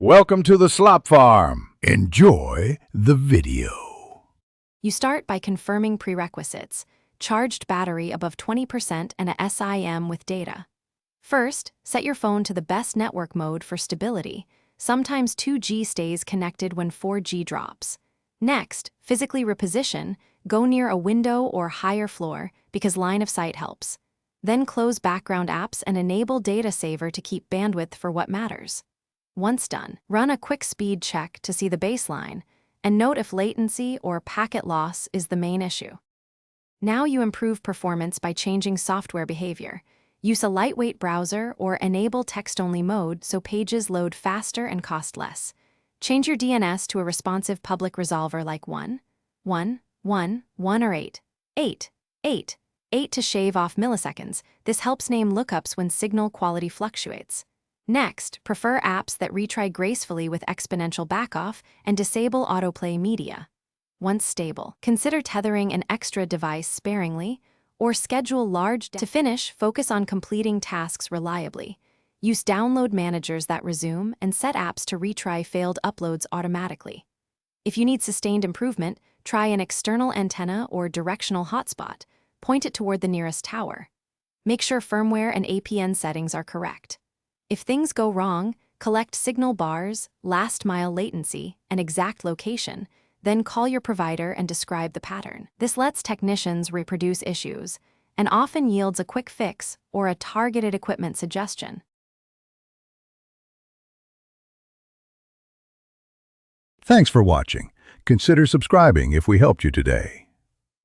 Welcome to the slop farm. Enjoy the video. You start by confirming prerequisites: charged battery above 20% and a SIM with data. First, set your phone to the best network mode for stability. Sometimes 2G stays connected when 4G drops. Next, physically reposition, go near a window or higher floor because line of sight helps. Then close background apps and enable data saver to keep bandwidth for what matters. Once done, run a quick speed check to see the baseline and note if latency or packet loss is the main issue. Now you improve performance by changing software behavior. Use a lightweight browser or enable text-only mode so pages load faster and cost less. Change your DNS to a responsive public resolver like 1, 1, 1, 1 or 8, 8, 8, 8 to shave off milliseconds. This helps name lookups when signal quality fluctuates. Next, prefer apps that retry gracefully with exponential backoff and disable autoplay media. Once stable, consider tethering an extra device sparingly or schedule large to finish, focus on completing tasks reliably. Use download managers that resume and set apps to retry failed uploads automatically. If you need sustained improvement, try an external antenna or directional hotspot. Point it toward the nearest tower. Make sure firmware and APN settings are correct. If things go wrong, collect signal bars, last mile latency, and exact location, then call your provider and describe the pattern. This lets technicians reproduce issues and often yields a quick fix or a targeted equipment suggestion. Thanks for watching. Consider subscribing if we helped you today.